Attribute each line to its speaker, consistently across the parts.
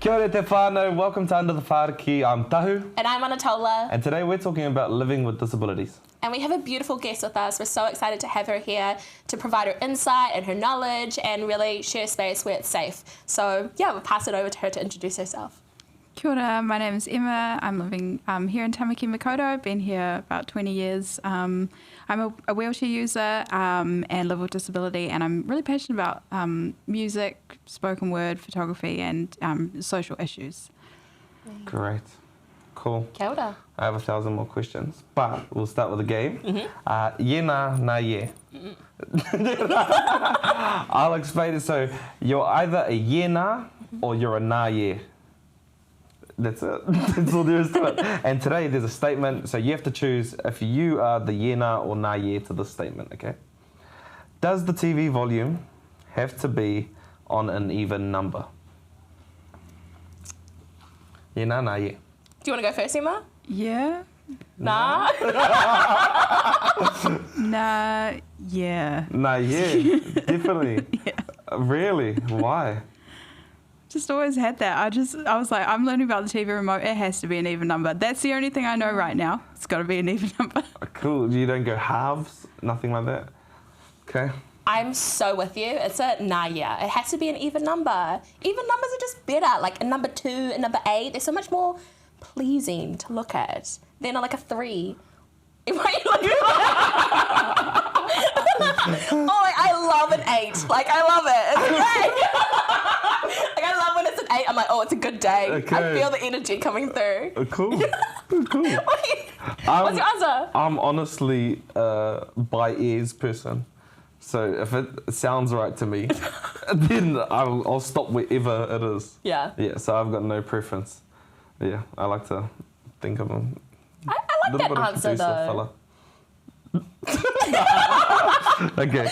Speaker 1: Kia ora te whānau, welcome to Under the Whāriki. I'm Tahu.
Speaker 2: And I'm Anatola.
Speaker 1: And today we're talking about living with disabilities.
Speaker 2: And we have a beautiful guest with us. We're so excited to have her here to provide her insight and her knowledge and really share space where it's safe. So yeah, we'll pass it over to her to introduce herself.
Speaker 3: Kia ora, my name is Emma. I'm living here in Tamaki Makaurau. I've been here about 20 years. I'm a wheelchair user and live with disability, and I'm really passionate about music, spoken word, photography, and social issues.
Speaker 1: Great. Cool.
Speaker 2: Kia ora.
Speaker 1: I have 1,000 more questions, but we'll start with a game. Yena na ye. I'll explain it. So you're either a yena or you're a na ye. That's it. That's all there is to it. And today there's a statement, so you have to choose if you are the yena or na ye to this statement, okay? Does the TV volume have to be on an even number? Yena, na ye.
Speaker 2: Do you want to go first, Emma?
Speaker 3: Yeah.
Speaker 2: Nah.
Speaker 3: Nah, yeah.
Speaker 1: Na ye, definitely.
Speaker 3: Yeah.
Speaker 1: Really? Why?
Speaker 3: Just always had that. I was like, I'm learning about the TV remote. It has to be an even number. That's the only thing I know right now. It's got to be an even number.
Speaker 1: Cool. You don't go halves? Nothing like that? Okay.
Speaker 2: I'm so with you. It's a nah, yeah. It has to be an even number. Even numbers are just better. Like a number 2, a number 8. They're so much more pleasing to look at than like a 3. I love an 8. Like, I love it. It's great. Like, I love when it's an 8. I'm like, oh, it's a good day.
Speaker 1: Okay.
Speaker 2: I feel the energy coming through.
Speaker 1: Cool. Cool.
Speaker 2: What's your answer?
Speaker 1: I'm honestly by ears person. So if it sounds right to me, then I'll stop wherever it is.
Speaker 2: Yeah.
Speaker 1: Yeah, so I've got no preference. Yeah, I like to think of them.
Speaker 2: I like that answer, though.
Speaker 1: Okay.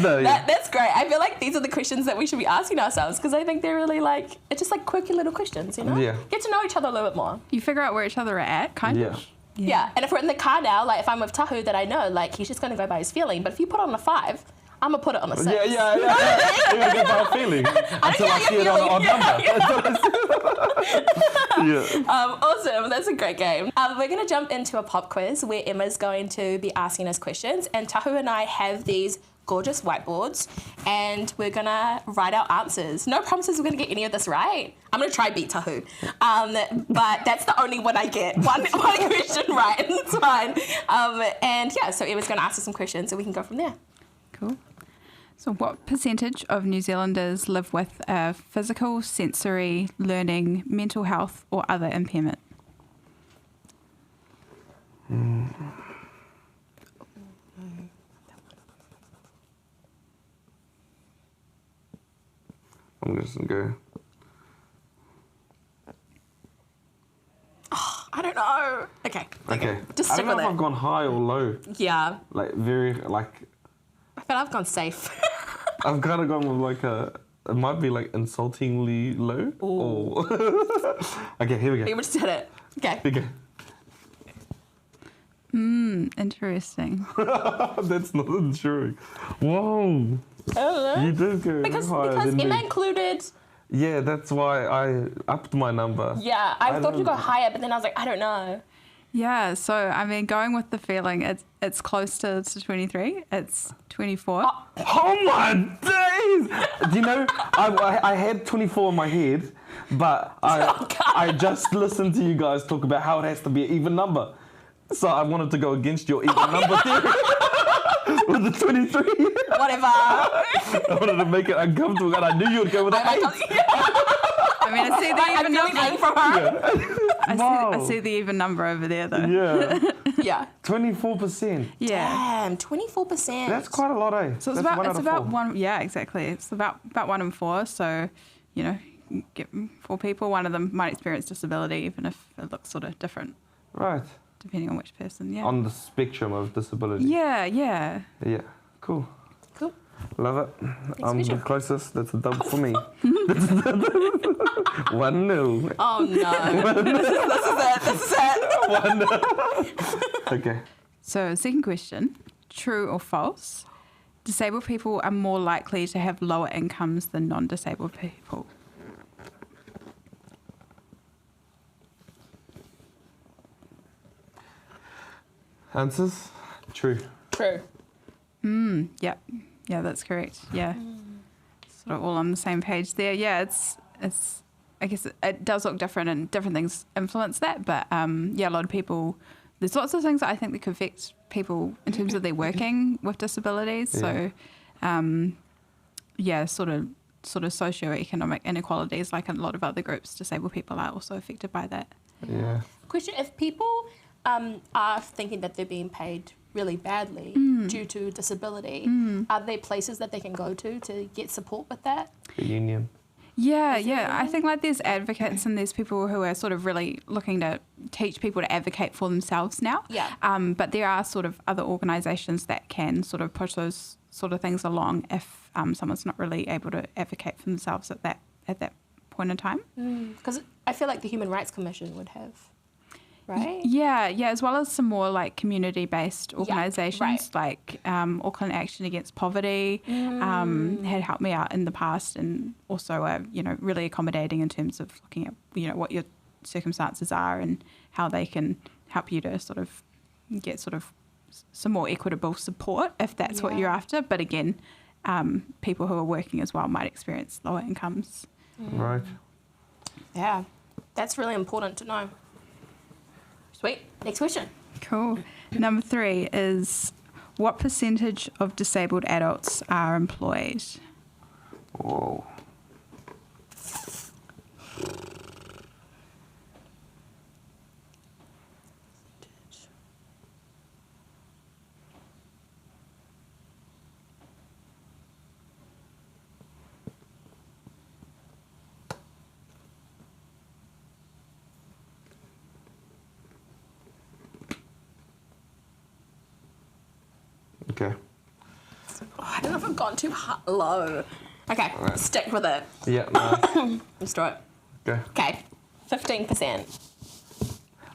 Speaker 2: No, yeah. That's great. I feel like these are the questions that we should be asking ourselves because I think they're really like, it's just like quirky little questions, you know?
Speaker 1: Yeah.
Speaker 2: Get to know each other a little bit more.
Speaker 3: You figure out where each other are at, kind of.
Speaker 2: Yeah. And if we're in the car now, like if I'm with Tahu that I know, like he's just going to go by his feeling. But if you put on a 5, I'm going to put it on a 6.
Speaker 1: Yeah. You're going to get my feeling until I see it on an odd number. Yeah.
Speaker 2: Awesome. That's a great game. We're going to jump into a pop quiz where Emma's going to be asking us questions. And Tahu and I have these gorgeous whiteboards and we're going to write our answers. No promises we're going to get any of this right. I'm going to try beat Tahu. But that's the only one I get. One question right and it's fine. And yeah, so Emma's going to ask us some questions so we can go from there.
Speaker 3: Cool. So what percentage of New Zealanders live with a physical, sensory, learning, mental health or other impairment?
Speaker 1: I'm just going to go.
Speaker 2: Oh, I don't know. Okay. Just
Speaker 1: I
Speaker 2: stick
Speaker 1: don't know
Speaker 2: with
Speaker 1: if
Speaker 2: it.
Speaker 1: I've gone high or low.
Speaker 2: Yeah.
Speaker 1: Like very, like...
Speaker 2: I feel I've gone safe.
Speaker 1: I've kind of gone with like it might be like insultingly low. Or okay, here we go.
Speaker 2: You just did it. Okay.
Speaker 1: Here we go.
Speaker 3: Interesting.
Speaker 1: That's not true. Whoa.
Speaker 2: I don't know.
Speaker 1: You did go
Speaker 2: Because
Speaker 1: higher than
Speaker 2: Emma
Speaker 1: me.
Speaker 2: included...
Speaker 1: Yeah, that's why I upped my number.
Speaker 2: Yeah, I thought you'd go higher, but then I was like, I don't know.
Speaker 3: Yeah, so I mean, going with the feeling, it's close to 23. It's 24.
Speaker 1: Oh my days! Do you know, I had 24 in my head, but I just listened to you guys talk about how it has to be an even number. So I wanted to go against your even number theory with the 23.
Speaker 2: Whatever.
Speaker 1: I wanted to make it uncomfortable, and I knew you would go with the 8.
Speaker 3: I mean, I see the even number.
Speaker 2: I'm from her.
Speaker 3: I see the even number over there, though.
Speaker 1: Yeah.
Speaker 2: Yeah.
Speaker 1: 24%.
Speaker 3: Yeah.
Speaker 2: Damn, 24%.
Speaker 1: That's quite a lot, eh?
Speaker 3: So it's about one. Yeah, exactly. It's about 1 in 4. So, you know, you get 4 people. One of them might experience disability, even if it looks sort of different.
Speaker 1: Right.
Speaker 3: Depending on which person. Yeah.
Speaker 1: On the spectrum of disability.
Speaker 3: Yeah.
Speaker 1: Yeah. Cool.
Speaker 2: Cool.
Speaker 1: Love it. I'm the closest. That's a dub for me. 1-0.
Speaker 2: Oh no. This is it.
Speaker 1: 1-0. Okay.
Speaker 3: So, second question, true or false? Disabled people are more likely to have lower incomes than non-disabled people.
Speaker 1: Answers? True.
Speaker 2: True.
Speaker 3: Yeah, that's correct. Yeah, sort of all on the same page there. Yeah, it's. I guess it does look different, and different things influence that. But yeah, a lot of people. There's lots of things that I think that could affect people in terms of their working with disabilities.
Speaker 1: Yeah.
Speaker 3: So, yeah, sort of socioeconomic inequalities, like a lot of other groups, disabled people are also affected by that.
Speaker 1: Yeah.
Speaker 2: Question: if people are thinking that they're being paid really badly due to disability, are there places that they can go to get support with that?
Speaker 1: The union.
Speaker 3: Yeah. I think like there's advocates and there's people who are sort of really looking to teach people to advocate for themselves now.
Speaker 2: Yeah.
Speaker 3: But there are sort of other organisations that can sort of push those sort of things along if someone's not really able to advocate for themselves at that point in time.
Speaker 2: Because I feel like the Human Rights Commission would have, right?
Speaker 3: Yeah, as well as some more like community-based organisations
Speaker 2: right.
Speaker 3: like Auckland Action Against Poverty had helped me out in the past, and also are really accommodating in terms of looking at what your circumstances are and how they can help you to sort of get sort of some more equitable support if that's what you're after. But again, people who are working as well might experience lower incomes.
Speaker 1: Right.
Speaker 2: Yeah, that's really important to know. Sweet. Next question.
Speaker 3: Cool. Number 3 is, what percentage of disabled adults are employed?
Speaker 1: Whoa. Okay.
Speaker 2: Oh, I don't know if I've gone too low. Okay,
Speaker 1: Right.
Speaker 2: stick with it.
Speaker 1: Yeah, nice.
Speaker 2: Let's do it.
Speaker 1: Okay.
Speaker 2: Okay, 15%.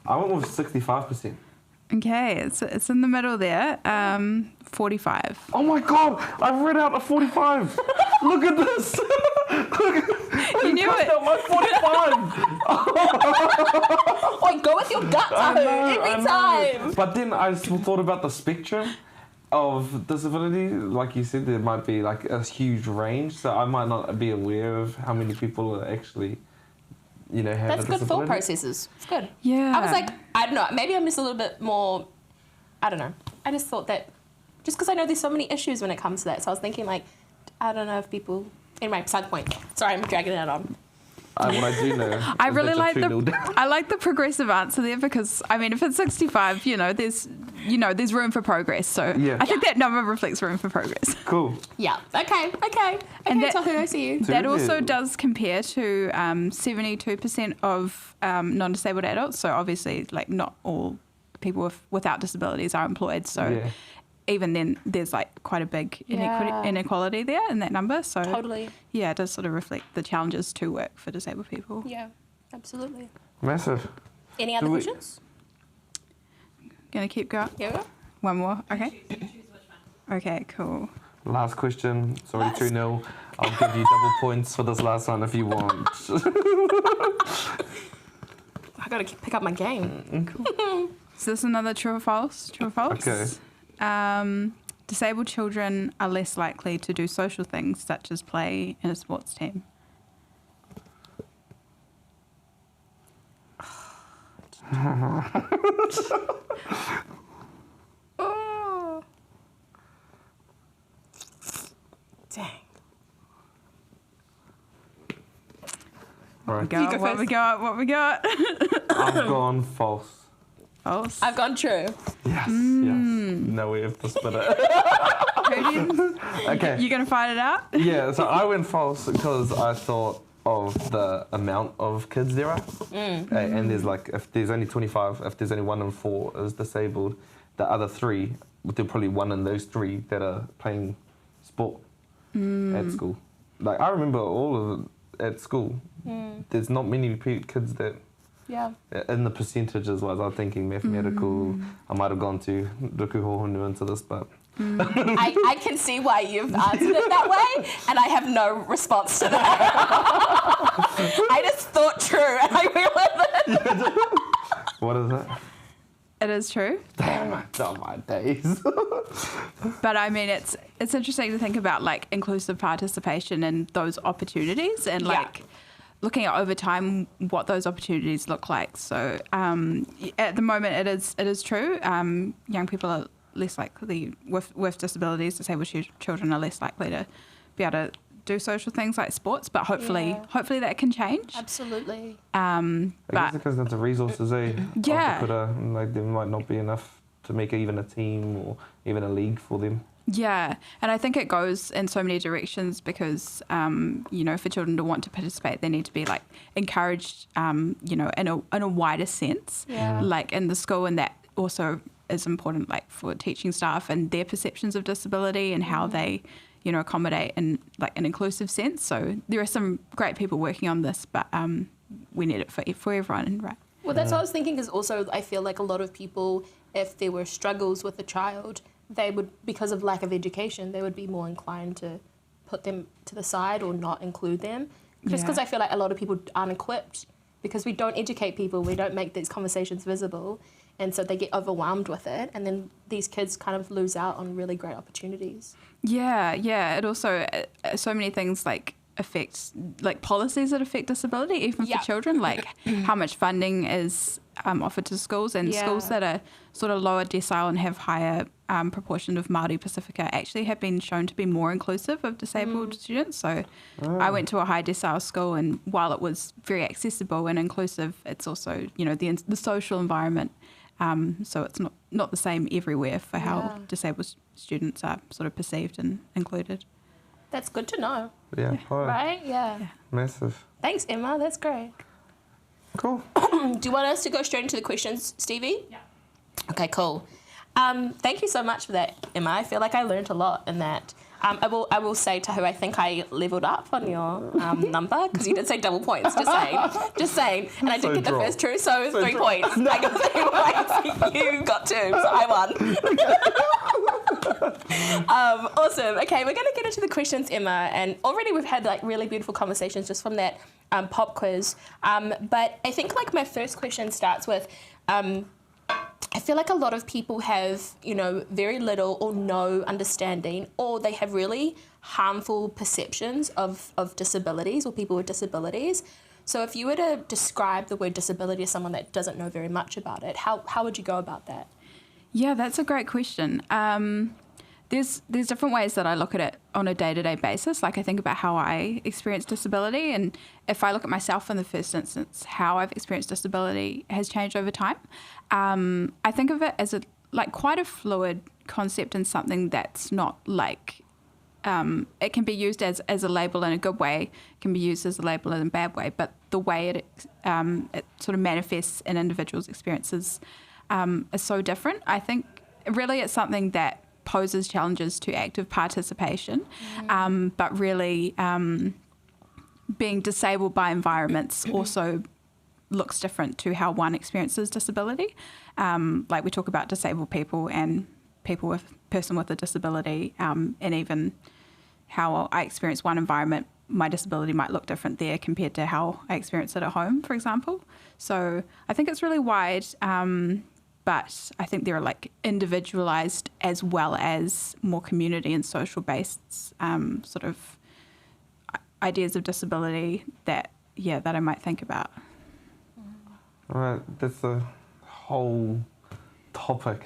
Speaker 1: I went with 65%.
Speaker 3: Okay, it's in the middle there. 45.
Speaker 1: Oh my god! I've read out a 45! Look at this!
Speaker 3: You knew it.
Speaker 1: Out my 45!
Speaker 2: Wait, go with your gut, Tahu, every time.
Speaker 1: But then I thought about the spectrum of disability. Like you said, there might be like a huge range, so I might not be aware of how many people are actually, have
Speaker 2: That's
Speaker 1: a
Speaker 2: good
Speaker 1: disability.
Speaker 2: thought processes. It's good.
Speaker 3: Yeah.
Speaker 2: I was like, I don't know, maybe I'm just a little bit more, I don't know. I just thought that, just because I know there's so many issues when it comes to that, so I was thinking like, I don't know if people, anyway, beside the point. Sorry, I'm dragging it on.
Speaker 1: What I do know.
Speaker 3: I
Speaker 1: is
Speaker 3: really
Speaker 1: that you're
Speaker 3: like
Speaker 1: 2-0 down.
Speaker 3: I like the progressive answer there, because I mean, if it's 65, there's room for progress. So
Speaker 1: Yeah.
Speaker 3: I think that number reflects room for progress.
Speaker 1: Cool.
Speaker 2: Yeah, okay.
Speaker 3: And that-
Speaker 2: Tahu, I see you.
Speaker 3: That
Speaker 1: Really?
Speaker 3: also does compare to 72% of non-disabled adults. So obviously, like, not all people without disabilities are employed. So
Speaker 1: Yeah.
Speaker 3: even then, there's like quite a big
Speaker 2: Yeah.
Speaker 3: inequality there in that number. So
Speaker 2: Totally.
Speaker 3: yeah, it does sort of reflect the challenges to work for disabled people.
Speaker 2: Yeah, absolutely.
Speaker 1: Massive.
Speaker 2: Any other
Speaker 1: Do we-
Speaker 2: questions?
Speaker 3: Gonna keep going.
Speaker 2: Here we go.
Speaker 3: One more. Okay. Okay. Cool.
Speaker 1: Last question. It's already 2-0. I'll give you double points for this last one if you want.
Speaker 2: I gotta pick up my game.
Speaker 3: Is this another true or false? True or false?
Speaker 1: Okay.
Speaker 3: Disabled children are less likely to do social things such as play in a sports team.
Speaker 2: Oh. Dang.
Speaker 1: Right.
Speaker 2: You go
Speaker 3: What we
Speaker 2: first.
Speaker 3: got? What we got?
Speaker 1: I've gone false.
Speaker 3: False.
Speaker 2: I've gone true.
Speaker 1: Yes. No way of to split it. Okay.
Speaker 3: You gonna find it out?
Speaker 1: Yeah, so I went false because I thought of the amount of kids there are. And there's like, if there's only 25, if there's only 1 in 4 is disabled, the other 3, there's probably 1 in those 3 that are playing sport at school. Like, I remember all of it at school. There's not many kids that,
Speaker 2: Yeah.
Speaker 1: in the percentages wise, I'm thinking mathematical, I might have gone to Ruku Hohonu into this, but
Speaker 2: I can see why you've answered it that way, and I have no response to that. I just thought true, and I went with it.
Speaker 1: what is that?
Speaker 3: It is true.
Speaker 1: Damn it, on my days.
Speaker 3: But I mean, it's interesting to think about like inclusive participation and those opportunities and like looking at over time what those opportunities look like. So at the moment, it is true. Young people are less likely with disabilities, disabled children are less likely to be able to do social things like sports, but hopefully that can change.
Speaker 2: Absolutely.
Speaker 1: I guess because that's the resources,
Speaker 3: Yeah.
Speaker 1: Like there might not be enough to make even a team or even a league for them.
Speaker 3: Yeah, and I think it goes in so many directions because, for children to want to participate, they need to be like encouraged, in a wider sense, like in the school, and that also is important, like for teaching staff and their perceptions of disability and how they, accommodate in like an inclusive sense. So there are some great people working on this, but we need it for everyone, right?
Speaker 2: Well, that's what I was thinking, because also I feel like a lot of people, if there were struggles with a child, they would, because of lack of education, they would be more inclined to put them to the side or not include them. Just because I feel like a lot of people aren't equipped, because we don't educate people, we don't make these conversations visible, and so they get overwhelmed with it, and then these kids kind of lose out on really great opportunities. Yeah.
Speaker 3: It also, so many things like affect, like policies that affect disability, even for children, like how much funding is offered to schools, and schools that are sort of lower decile and have higher proportion of Māori Pacifica actually have been shown to be more inclusive of disabled students. So I went to a high decile school, and while it was very accessible and inclusive, it's also, the social environment. So it's not the same everywhere for how disabled students are sort of perceived and included.
Speaker 2: That's good to know.
Speaker 1: Yeah,
Speaker 2: right? Yeah.
Speaker 1: Massive.
Speaker 2: Thanks, Emma. That's great.
Speaker 1: Cool.
Speaker 2: Do you want us to go straight into the questions, Stevie? Yeah. Okay, cool. Thank you so much for that, Emma. I feel like I learned a lot in that. I will say, Tahu, I think I leveled up on your number, because you did say double points. Just saying. And I did get the first two, so 3 points. I got 3 points. You got 2, so I won. Awesome. Okay, we're going to get into the questions, Emma. And already we've had like really beautiful conversations just from that pop quiz. But I think like my first question starts with, I feel like a lot of people have, very little or no understanding, or they have really harmful perceptions of disabilities or people with disabilities. So if you were to describe the word disability to someone that doesn't know very much about it, how would you go about that?
Speaker 3: Yeah, that's a great question. There's different ways that I look at it on a day-to-day basis. Like I think about how I experience disability, and if I look at myself in the first instance, how I've experienced disability has changed over time. I think of it as quite a fluid concept, and something that's not like it can be used as a label in a good way, it can be used as a label in a bad way, but the way it sort of manifests in individuals' experiences is so different. I think really it's something that poses challenges to active participation, but really being disabled by environments also looks different to how one experiences disability. Like we talk about disabled people and person with a disability, and even how I experience one environment, my disability might look different there compared to how I experience it at home, for example. So I think it's really wide. But I think there are like individualized as well as more community and social based sort of ideas of disability that I might think about.
Speaker 1: All right, that's a whole topic,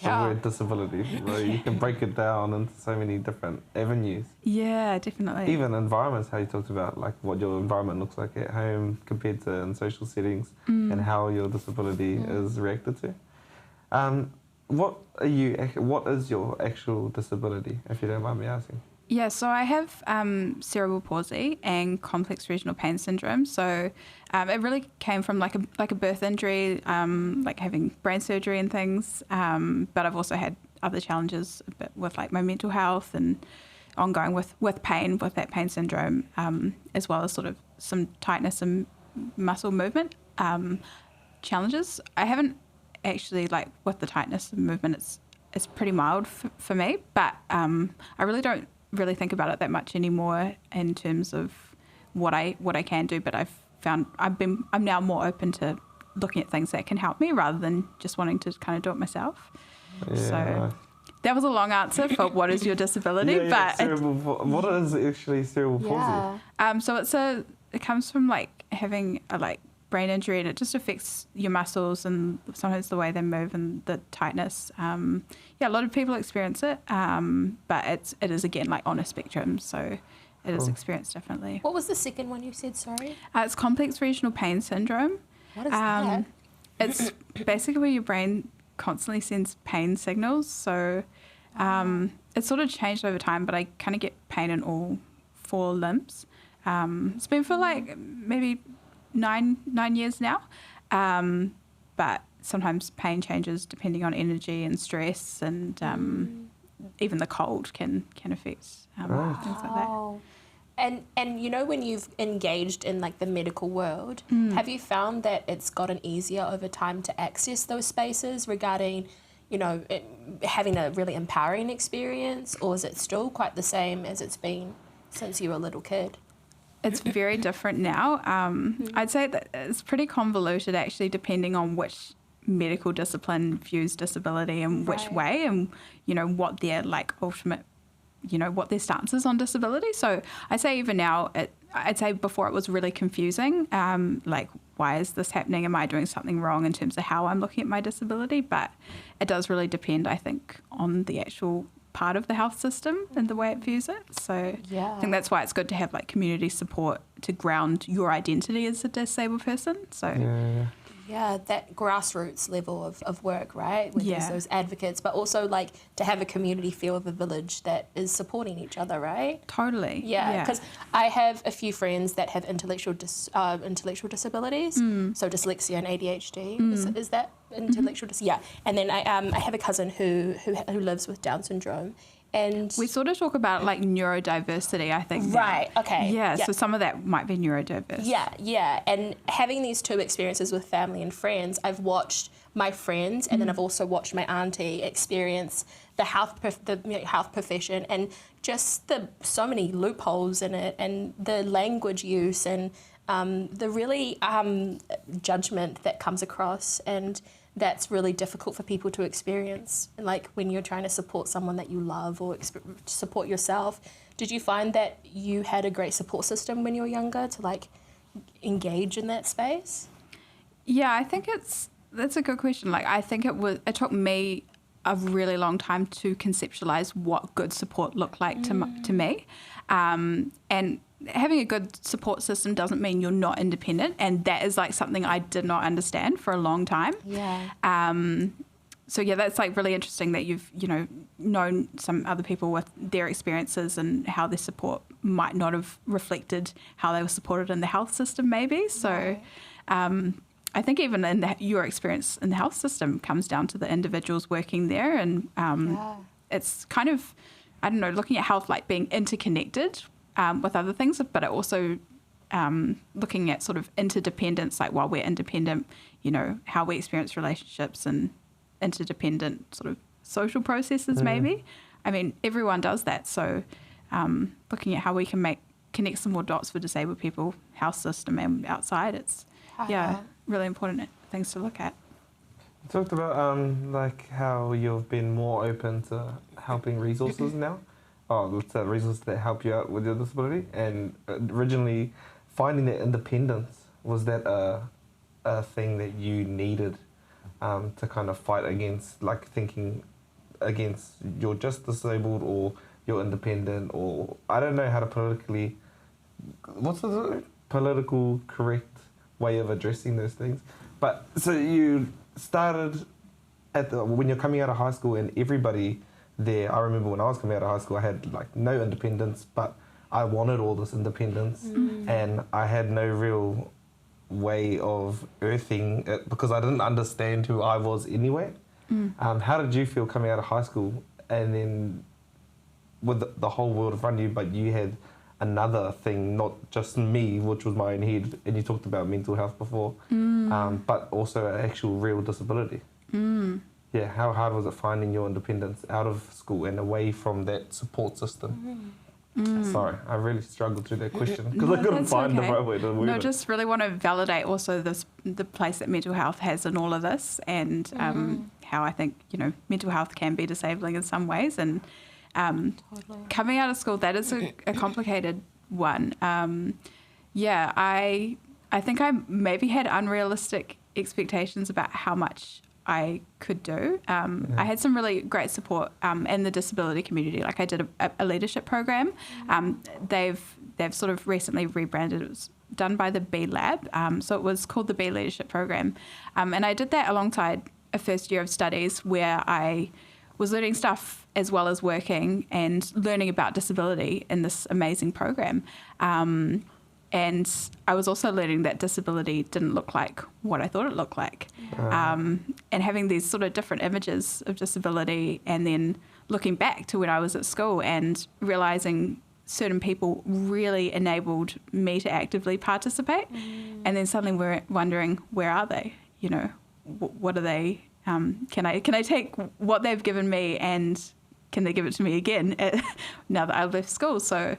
Speaker 1: the word disability. Where you can break it down into so many different avenues.
Speaker 3: Yeah, definitely.
Speaker 1: Even environments, how you talked about like what your environment looks like at home compared to in social settings, and how your disability is reacted to. What is your actual disability, if you don't mind me asking?
Speaker 3: Yeah, so I have cerebral palsy and complex regional pain syndrome. So it really came from like a birth injury, like having brain surgery and things. But I've also had other challenges a bit with like my mental health and ongoing with pain, with that pain syndrome, as well as sort of some tightness and muscle movement challenges. I haven't actually, like with the tightness and movement, it's pretty mild for me, but I really don't really think about it that much anymore in terms of what I can do. But I've found I'm now more open to looking at things that can help me rather than just wanting to kind of do it myself.
Speaker 1: Yeah.
Speaker 3: So that was a long answer for what is your disability, but
Speaker 1: what is actually cerebral palsy?
Speaker 3: So it comes from like having a like brain injury, and it just affects your muscles and sometimes the way they move and the tightness. A lot of people experience it, but it is again like on a spectrum, so it is experienced differently.
Speaker 2: What was the second one you said? Sorry.
Speaker 3: It's complex regional pain syndrome.
Speaker 2: What is that?
Speaker 3: It's basically where your brain constantly sends pain signals. So it's sort of changed over time, but I kind of get pain in all 4 limbs. It's been for like maybe 9 years now, but sometimes pain changes depending on energy and stress, and even the cold can affect things like that.
Speaker 2: And you know, when you've engaged in like the medical world, have you found that it's gotten easier over time to access those spaces regarding, you know, having a really empowering experience, or is it still quite the same as it's been since you were a little kid?
Speaker 3: It's very different now. I'd say that it's pretty convoluted actually, depending on which medical discipline views disability and which way, and, you know, what their like ultimate, you know, what their stance is on disability. So I'd say even now, I'd say before it was really confusing, like, why is this happening? Am I doing something wrong in terms of how I'm looking at my disability? But it does really depend, I think, on the actual part of the health system and the way it views it. So I think that's why it's good to have like community support to ground your identity as a disabled person. So
Speaker 2: Yeah, that grassroots level of work, right? With those advocates, but also like to have a community feel of a village that is supporting each other, right?
Speaker 3: Totally.
Speaker 2: Yeah, because I have a few friends that have intellectual disabilities, so dyslexia and ADHD. Is that intellectual Yeah, and then I have a cousin who lives with Down syndrome. And
Speaker 3: we sort of talk about like neurodiversity, I think.
Speaker 2: Right, okay.
Speaker 3: Yeah, so some of that might be neurodiverse.
Speaker 2: Yeah. And having these 2 experiences with family and friends, I've watched my friends and then I've also watched my auntie experience the health profession, and just so many loopholes in it, and the language use, and the really judgment that comes across, and that's really difficult for people to experience. Like when you're trying to support someone that you love or support yourself. Did you find that you had a great support system when you were younger to like engage in that space?
Speaker 3: Yeah, I think that's a good question. Like I think it took me a really long time to conceptualize what good support looked like to me, and having a good support system doesn't mean you're not independent, and that is like something I did not understand for a long time. So that's like really interesting that you've, you know, known some other people with their experiences and how their support might not have reflected how they were supported in the health system maybe. So I think even in your experience in the health system comes down to the individuals working there, and it's kind of, I don't know, looking at health like being interconnected with other things, but it also looking at sort of interdependence, like while we're independent, you know, how we experience relationships and interdependent sort of social processes maybe. I mean, everyone does that. So looking at how we can connect some more dots for disabled people, health system and outside, it's, really important things to look at.
Speaker 1: You talked about like how you've been more open to helping resources now. Let's say resources that help you out with your disability. And originally, finding that independence, was that a thing that you needed to kind of fight against, like thinking against you're just disabled or you're independent, or I don't know how to what's the political correct way of addressing those things? But so you started when you're coming out of high school, and everybody there, I remember when I was coming out of high school, I had like no independence, but I wanted all this independence, and I had no real way of earthing it because I didn't understand who I was anyway. How did you feel coming out of high school, and then with the whole world in front of you, but you had another thing, not just me, which was my own head, and you talked about mental health before, but also an actual real disability. Yeah, how hard was it finding your independence out of school and away from that support system? Sorry, I really struggled through that question because I couldn't
Speaker 3: that's
Speaker 1: find the
Speaker 3: okay.
Speaker 1: right way to word
Speaker 3: No,
Speaker 1: it.
Speaker 3: just really want to validate also the place that mental health has in all of this, and how I think mental health can be disabling in some ways, and coming out of school, that is a complicated one. I think I maybe had unrealistic expectations about how much I could do. I had some really great support in the disability community. Like I did a leadership program. They've sort of recently rebranded. It was done by the B Lab, so it was called the B Leadership Program, and I did that alongside a first year of studies where I was learning stuff as well as working and learning about disability in this amazing program. And I was also learning that disability didn't look like what I thought it looked like. And having these sort of different images of disability, and then looking back to when I was at school and realising certain people really enabled me to actively participate. And then suddenly we're wondering, where are they? What are they? Can I take what they've given me, and can they give it to me again now that I've left school? So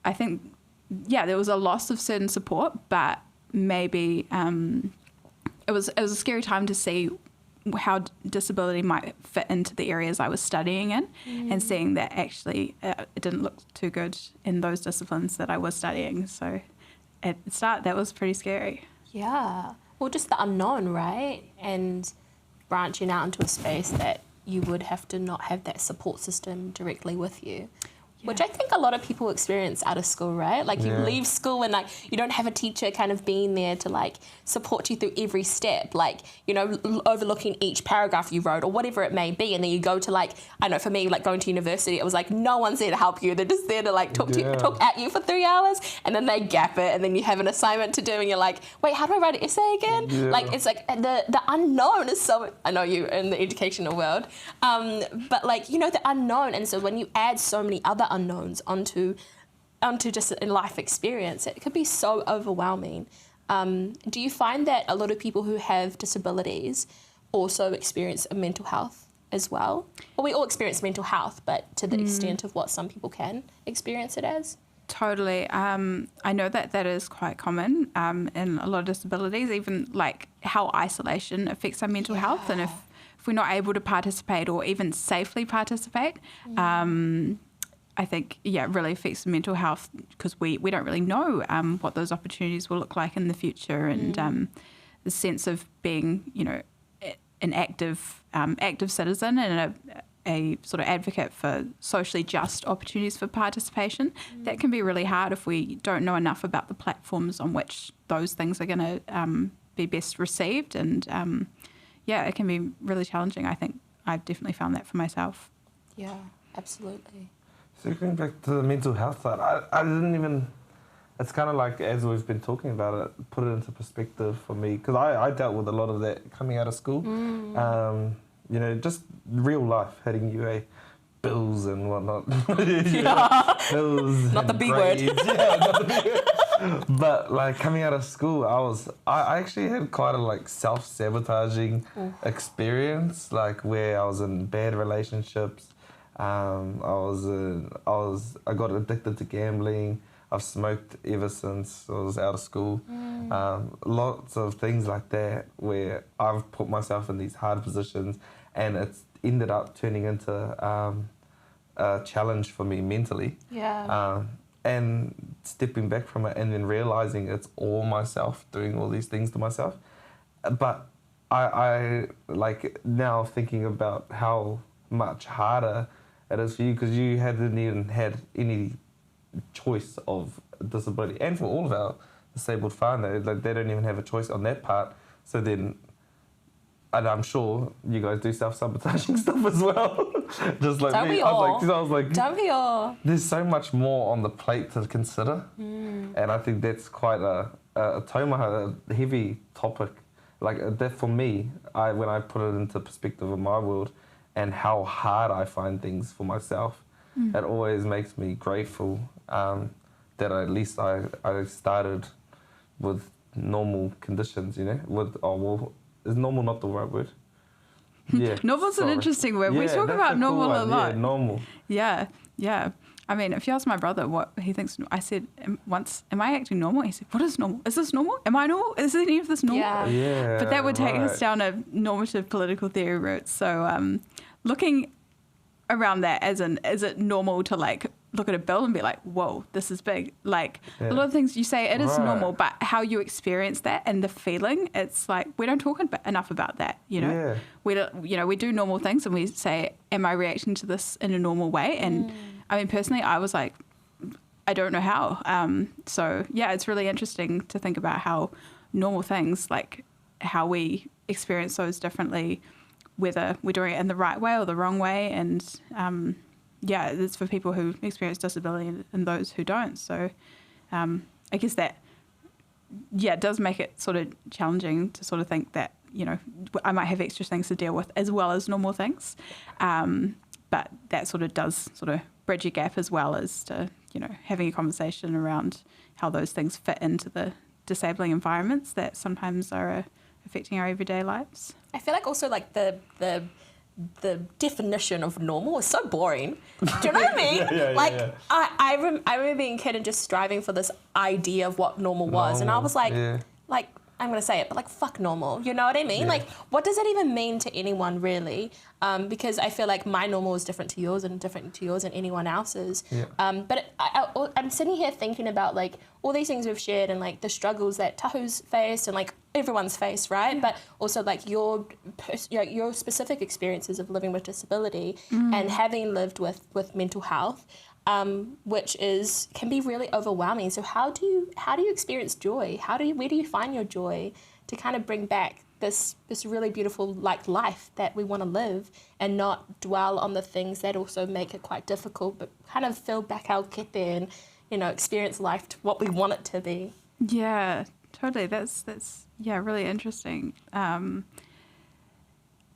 Speaker 3: I think, there was a loss of certain support, but maybe it was a scary time to see how disability might fit into the areas I was studying in, and seeing that actually it didn't look too good in those disciplines that I was studying. So at the start, that was pretty scary.
Speaker 2: Yeah. Well, just the unknown, right? And branching out into a space that you would have to not have that support system directly with you. Which I think a lot of people experience out of school, right? Like you leave school and you don't have a teacher kind of being there to support you through every step, overlooking each paragraph you wrote or whatever it may be. And then you go to I know for me, going to university, it was no one's there to help you. They're just there to talk at you for 3 hours, and then they gap it, and then you have an assignment to do, and you're like, wait, how do I write an essay again? It's the unknown is so, I know you in the educational world, but the unknown. And so when you add so many other unknowns onto just a life experience, it could be so overwhelming. Do you find that a lot of people who have disabilities also experience a mental health as well? Well, we all experience mental health, but to the extent of what some people can experience it as?
Speaker 3: Totally. I know that is quite common in a lot of disabilities, even how isolation affects our mental health, and if we're not able to participate or even safely participate, I think, it really affects mental health, because we don't really know what those opportunities will look like in the future, and the sense of being, an active citizen and a sort of advocate for socially just opportunities for participation. That can be really hard if we don't know enough about the platforms on which those things are going to be best received, and it can be really challenging. I think I've definitely found that for myself.
Speaker 2: Yeah, absolutely.
Speaker 1: So going back to the mental health side, I didn't even, it's kind of as we've been talking about it, put it into perspective for me, because I dealt with a lot of that coming out of school. Just real life, hitting you, bills and whatnot. Bills.
Speaker 2: Not the B word.
Speaker 1: Yeah, not the B word. But coming out of school, I actually had quite a self-sabotaging experience, where I was in bad relationships. I got addicted to gambling. I've smoked ever since I was out of school. Lots of things like that where I've put myself in these hard positions, and it's ended up turning into a challenge for me mentally.
Speaker 2: Yeah.
Speaker 1: And stepping back from it, and then realizing it's all myself doing all these things to myself. But I now thinking about how much harder it is for you, because you hadn't even had any choice of disability, and for all of our disabled whānau, they don't even have a choice on that part. So then, and I'm sure you guys do self-sabotaging stuff as well. Just like
Speaker 2: Don't
Speaker 1: me.
Speaker 2: we
Speaker 1: I
Speaker 2: all?
Speaker 1: was like,
Speaker 2: Don't we all?
Speaker 1: there's so much more on the plate to consider, and I think that's quite a taumaha, a heavy topic. That for me, when I put it into perspective of my world, and how hard I find things for myself, it always makes me grateful that at least I started with normal conditions, is normal not the right word? Yeah.
Speaker 3: Normal's an interesting word. We talk about normal a lot.
Speaker 1: Yeah, normal.
Speaker 3: Yeah. I mean, if you ask my brother what he thinks, I said once, am I acting normal? He said, what is normal? Is this normal? Am I normal? Is any of this normal?
Speaker 2: Yeah.
Speaker 3: But that would take us down a normative political theory route. So looking around that as in, is it normal to like look at a bill and be like, whoa, this is big? Like a lot of things you say, it is normal, but how you experience that and the feeling, it's like, we don't talk enough about that, you know?
Speaker 1: Yeah.
Speaker 3: We don't, you know, we do normal things and we say, am I reacting to this in a normal way? And I mean, personally, I was like, I don't know how. So yeah, it's really interesting to think about how normal things, like how we experience those differently, whether we're doing it in the right way or the wrong way. And yeah, it's for people who experience disability and those who don't. So I guess that, yeah, it does make it sort of challenging to sort of think that, you know, I might have extra things to deal with as well as normal things. But that sort of does sort of bridge a gap as well as to, you know, having a conversation around how those things fit into the disabling environments that sometimes are affecting our everyday lives.
Speaker 2: I feel like also like the definition of normal is so boring. Do you know what I mean? I remember being a kid and just striving for this idea of what normal was, and I was like, I'm going to say it, but like, fuck normal. You know what I mean?
Speaker 1: Yeah.
Speaker 2: Like, what does that even mean to anyone really? Because I feel like my normal is different to yours and different to yours and anyone else's.
Speaker 1: Yeah.
Speaker 2: But I'm sitting here thinking about like all these things we've shared and like the struggles that Tahu's faced and like everyone's faced, right? Yeah. But also like your specific experiences of living with disability and having lived with mental health. Which can be really overwhelming. So how do you experience joy? Where do you find your joy to kind of bring back this really beautiful like life that we want to live and not dwell on the things that also make it quite difficult, but kind of feel back our kete and, you know, experience life to what we want it to be.
Speaker 3: Yeah, totally. That's really interesting.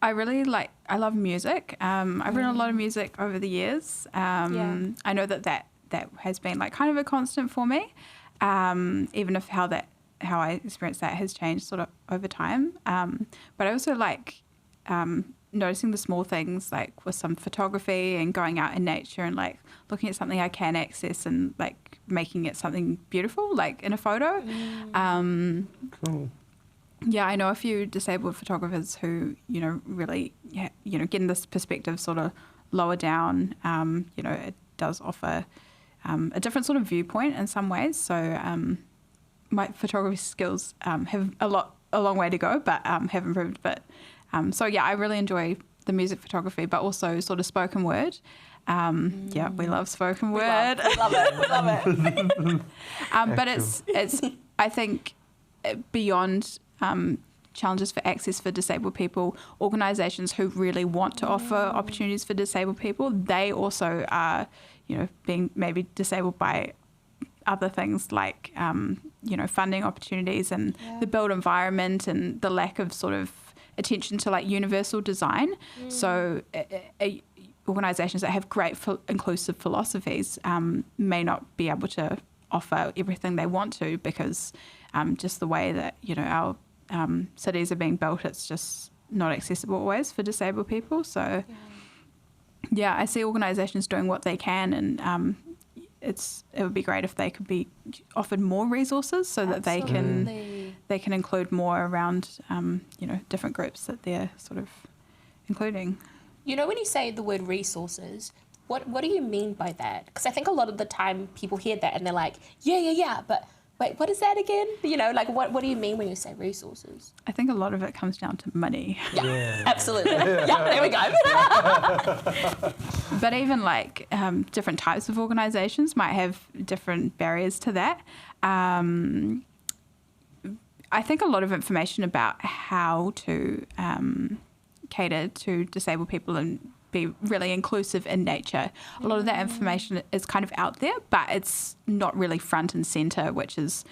Speaker 3: I love music. I've written a lot of music over the years. I know that has been like kind of a constant for me, even if how I experience that has changed sort of over time. But I also like noticing the small things, like with some photography and going out in nature and like looking at something I can access and like making it something beautiful, like in a photo.
Speaker 1: Cool.
Speaker 3: Yeah, I know a few disabled photographers who, you know, really, you know, getting this perspective sort of lower down, you know, it does offer a different sort of viewpoint in some ways. So my photography skills have a long way to go, but have improved. But so, yeah, I really enjoy the music photography, but also sort of spoken word. Yeah, we love spoken word.
Speaker 2: We love it.
Speaker 3: But it's I think, beyond challenges for access for disabled people, organisations who really want to offer opportunities for disabled people, they also are, you know, being maybe disabled by other things like, you know, funding opportunities and the built environment and the lack of sort of attention to like universal design. So organisations that have great inclusive philosophies may not be able to offer everything they want to because just the way that, you know, our cities are being built, it's just not accessible always for disabled people. So yeah, I see organisations doing what they can, and it would be great if they could be offered more resources so that they can include more around you know, different groups that they're sort of including.
Speaker 2: You know, when you say the word resources, what do you mean by that? Because I think a lot of the time people hear that and they're like, yeah, but wait, what is that again? You know, like what do you mean when you say resources?
Speaker 3: I think a lot of it comes down to money.
Speaker 2: Yeah. Absolutely. Yeah, there we go.
Speaker 3: But even like different types of organisations might have different barriers to that. I think a lot of information about how to cater to disabled people and be really inclusive in nature. A lot of that information is kind of out there, but it's not really front and centre, which is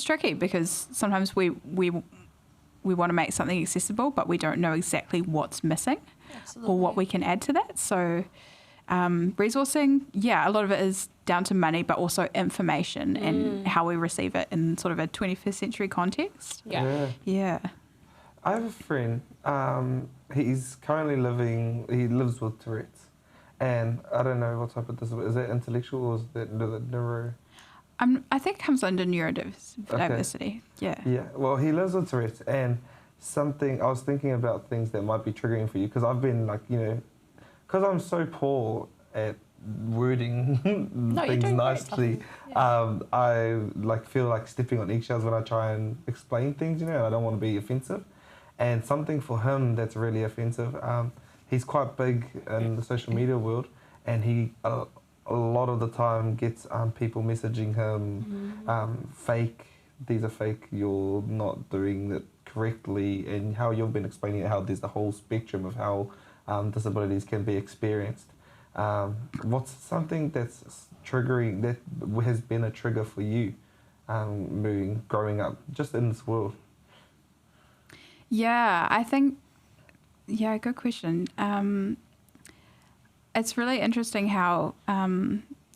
Speaker 3: tricky because sometimes we want to make something accessible, but we don't know exactly what's missing or what we can add to that. So resourcing, yeah, a lot of it is down to money, but also information and how we receive it in sort of a 21st century context. Yeah.
Speaker 1: I have a friend, he's currently he lives with Tourette's, And I don't know what type of disability. Is that intellectual or is that neuro?
Speaker 3: I think it comes under neurodiversity. Yeah.
Speaker 1: Yeah, well, he lives with Tourette's, and something I was thinking about things that might be triggering for you, because I've been like, because I'm so poor at wording things nicely. I like feel like stepping on eggshells when I try and explain things, and I don't want to be offensive. And something for him that's really offensive. He's quite big in the social media world, and he a lot of the time gets people messaging him fake. These are fake. You're not doing it correctly, and how you've been explaining it, how there's the whole spectrum of how disabilities can be experienced. What's something that's triggering, that has been a trigger for you growing up just in this world?
Speaker 3: Yeah, I think, good question. It's really interesting how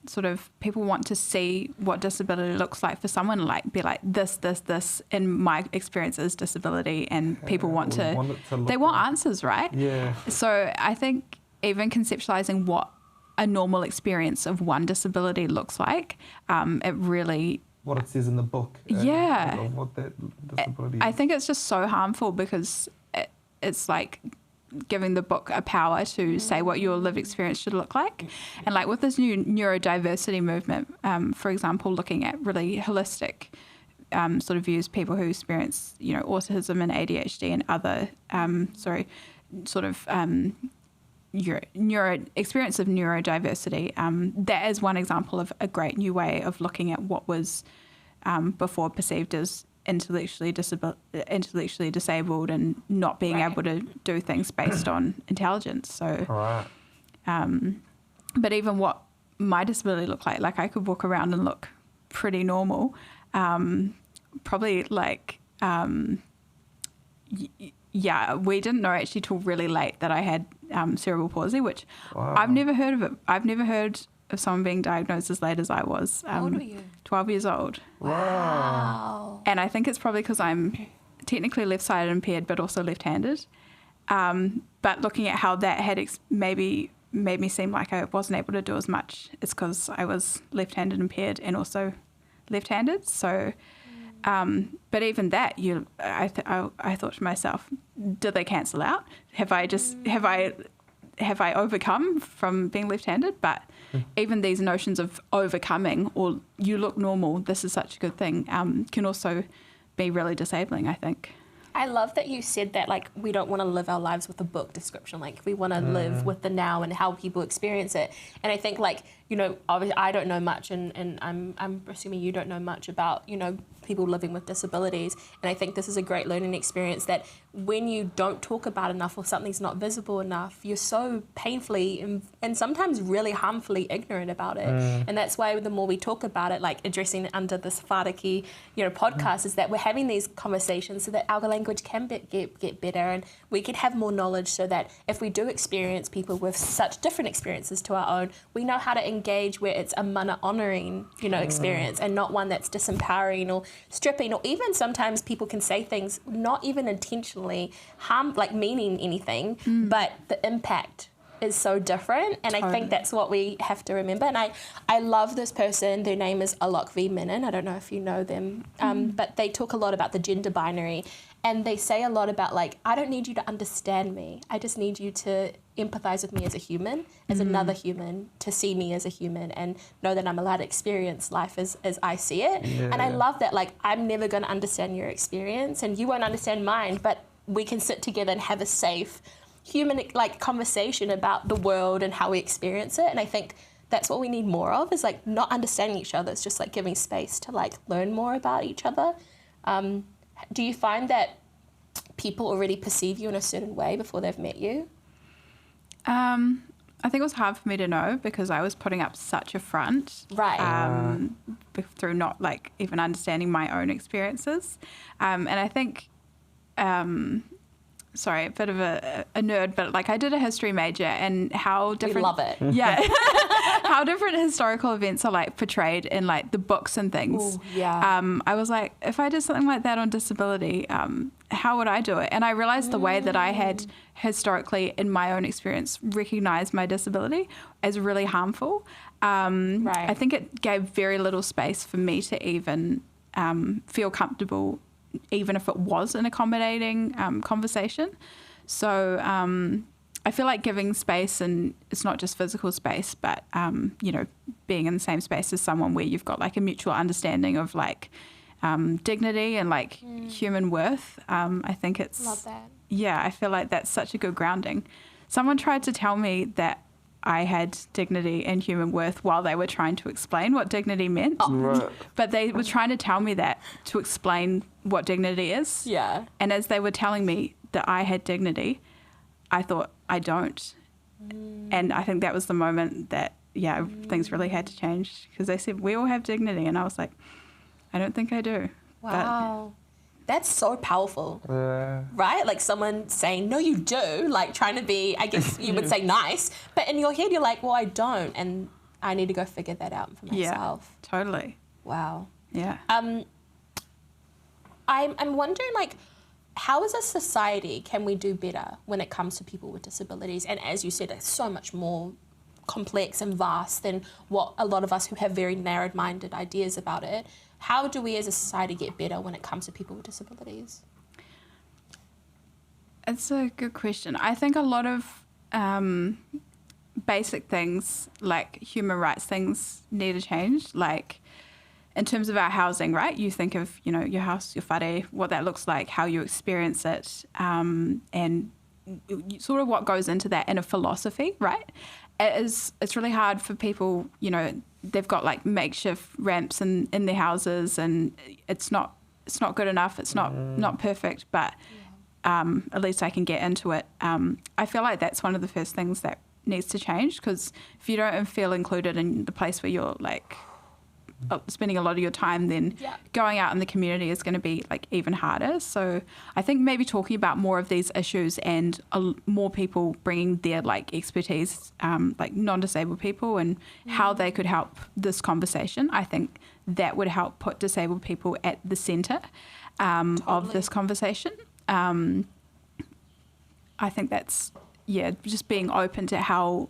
Speaker 3: sort of people want to see what disability looks like for someone, like be like this in my experience is disability, and people want they want answers, right?
Speaker 1: Yeah.
Speaker 3: So I think even conceptualizing what a normal experience of one disability looks like, it really...
Speaker 1: What it says in the book.
Speaker 3: Yeah.
Speaker 1: What that disability is.
Speaker 3: I think it's just so harmful, because it's like giving the book a power to say what your lived experience should look like. And like with this new neurodiversity movement, for example, looking at really holistic sort of views, people who experience, autism and ADHD and other, experience of neurodiversity. That is one example of a great new way of looking at what was before perceived as intellectually disabled and not being able to do things based on intelligence. So, but even what my disability looked like I could walk around and look pretty normal. Probably like, we didn't know actually till really late that I had cerebral palsy, which I've never heard of it. I've never heard of someone being diagnosed as late as I was.
Speaker 2: How old were you?
Speaker 3: 12 years old.
Speaker 2: Wow.
Speaker 3: And I think it's probably because I'm technically left-sided impaired, but also left-handed. But looking at how that had maybe made me seem like I wasn't able to do as much, it's because I was left-handed impaired and also left-handed. So, but even that, I thought to myself, did they cancel out? Have I overcome from being left-handed? But even these notions of overcoming, or you look normal, this is such a good thing, can also be really disabling, I think.
Speaker 2: I love that you said that, like, we don't want to live our lives with a book description. Like, we want to live with the now and how people experience it. And I think, like, obviously I don't know much, and I'm assuming you don't know much about, people living with disabilities. And I think this is a great learning experience, that when you don't talk about enough, or something's not visible enough, you're so painfully and sometimes really harmfully ignorant about it. And that's why the more we talk about it, like addressing it under this Whāriki, podcast, is that we're having these conversations so that our language can get better, and we can have more knowledge, so that if we do experience people with such different experiences to our own, we know how to engage where it's a mana honouring, experience, and not one that's disempowering or stripping, or even sometimes people can say things not even intentionally meaning anything, but the impact is so different. And I think that's what we have to remember. And I love this person. Their name is Alok V. Menon. I don't know if you know them, but they talk a lot about the gender binary, and they say a lot about, like, I don't need you to understand me. I just need you to empathize with me as a human, as another human, to see me as a human and know that I'm allowed to experience life as I see it. Yeah. And I love that, like, I'm never going to understand your experience and you won't understand mine, but we can sit together and have a safe human, like, conversation about the world and how we experience it. And I think that's what we need more of, is, like, not understanding each other. It's just, like, giving space to, like, learn more about each other. Do you find that people already perceive you in a certain way before they've met you?
Speaker 3: I think it was hard for me to know, because I was putting up such a front.
Speaker 2: Right.
Speaker 3: Through not, like, even understanding my own experiences. And I think sorry, a bit of a nerd, but like I did a history major, and how different.
Speaker 2: We love it.
Speaker 3: Yeah, how different historical events are like portrayed in like the books and things.
Speaker 2: Ooh, yeah.
Speaker 3: I was like, if I did something like that on disability, how would I do it? And I realized the way that I had historically, in my own experience, recognized my disability as really harmful.
Speaker 2: Right.
Speaker 3: I think it gave very little space for me to even feel comfortable, even if it was an accommodating conversation. So I feel like giving space, and it's not just physical space, but, being in the same space as someone where you've got like a mutual understanding of like dignity and like human worth. I think it's...
Speaker 2: Love that.
Speaker 3: Yeah, I feel like that's such a good grounding. Someone tried to tell me that I had dignity and human worth while they were trying to explain what dignity meant.
Speaker 1: Right.
Speaker 3: But they were trying to tell me that to explain what dignity is.
Speaker 2: Yeah.
Speaker 3: And as they were telling me that I had dignity, I thought, I don't. And I think that was the moment that, things really had to change, because they said, we all have dignity. And I was like, I don't think I do.
Speaker 2: Wow. That's so powerful.
Speaker 1: Yeah.
Speaker 2: Right? Like someone saying, no, you do, like trying to be, I guess you would say nice, but in your head you're like, well, I don't, and I need to go figure that out for myself.
Speaker 3: Yeah, totally.
Speaker 2: Wow.
Speaker 3: Yeah.
Speaker 2: I'm wondering, like, how as a society can we do better when it comes to people with disabilities? And as you said, it's so much more complex and vast than what a lot of us who have very narrow-minded ideas about it. How do we as a society get better when it comes to people with disabilities?
Speaker 3: It's a good question. I think a lot of basic things, like human rights things, need to change. Like in terms of our housing, right? You think of, your house, your whare, what that looks like, how you experience it, and sort of what goes into that in a philosophy, right? It's really hard for people, they've got like makeshift ramps in their houses, and it's not good enough. It's not perfect, but at least I can get into it. I feel like that's one of the first things that needs to change, because if you don't feel included in the place where you're like spending a lot of your time, then going out in the community is going to be like even harder. So I think maybe talking about more of these issues and more people bringing their like expertise, like non-disabled people, and how they could help this conversation, I think that would help put disabled people at the centre of this conversation. I think that's, just being open to how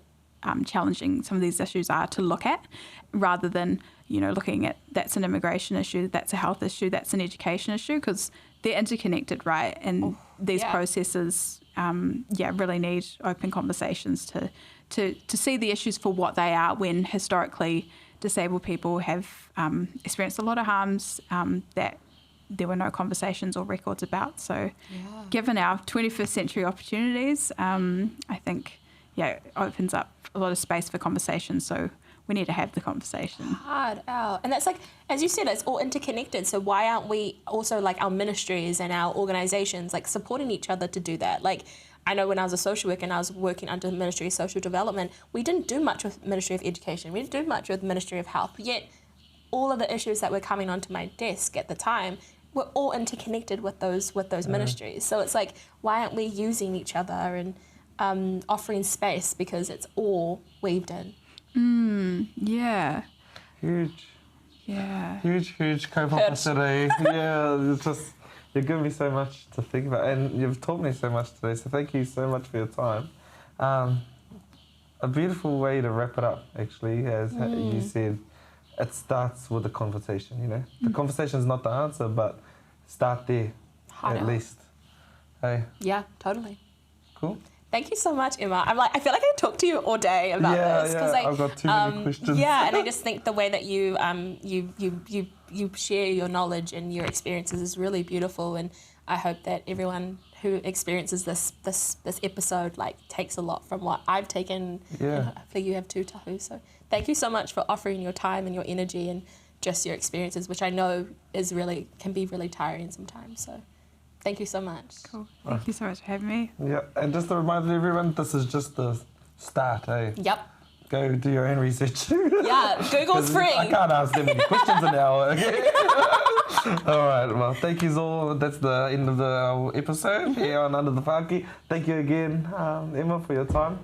Speaker 3: challenging some of these issues are to look at, rather than, looking at that's an immigration issue, that's a health issue, that's an education issue, because they're interconnected, right? And these processes, really need open conversations to see the issues for what they are, when historically disabled people have experienced a lot of harms that there were no conversations or records about. So given our 21st century opportunities, I think, it opens up a lot of space for conversation. So we need to have the conversation.
Speaker 2: Hard out. And that's like, as you said, it's all interconnected. So why aren't we also, like, our ministries and our organisations, like, supporting each other to do that? Like, I know when I was a social worker and I was working under the Ministry of Social Development, we didn't do much with Ministry of Education. We didn't do much with Ministry of Health. Yet all of the issues that were coming onto my desk at the time were all interconnected with those ministries. So it's like, why aren't we using each other and offering space, because it's all weaved in?
Speaker 3: Yeah.
Speaker 1: Huge.
Speaker 3: Yeah.
Speaker 1: Huge co-publicity. It's just, you've given me so much to think about, and you've taught me so much today, so thank you so much for your time. A beautiful way to wrap it up, actually, as you said, it starts with a conversation, The conversation is not the answer, but start there, at least. Hey.
Speaker 2: Yeah, totally.
Speaker 1: Cool.
Speaker 2: Thank you so much, Emma. I feel like I talk to you all day about this, because
Speaker 1: I've got too many questions.
Speaker 2: Yeah, and I just think the way that you share your knowledge and your experiences is really beautiful, and I hope that everyone who experiences this episode takes a lot from what I've taken.
Speaker 1: Yeah.
Speaker 2: And hopefully you have too, Tahu. So thank you so much for offering your time and your energy and just your experiences, which I know can be really tiring sometimes. So thank you so much.
Speaker 3: Cool. Thank you so much for having me.
Speaker 1: Yeah, and just a reminder to everyone, this is just the start, eh?
Speaker 2: Yep.
Speaker 1: go do your own research.
Speaker 2: Yeah, Google's free.
Speaker 1: I can't ask them any questions an hour. Okay? All right, well, thank you all. That's the end of the episode here on Under the Whāriki. Thank you again, Emma, for your time.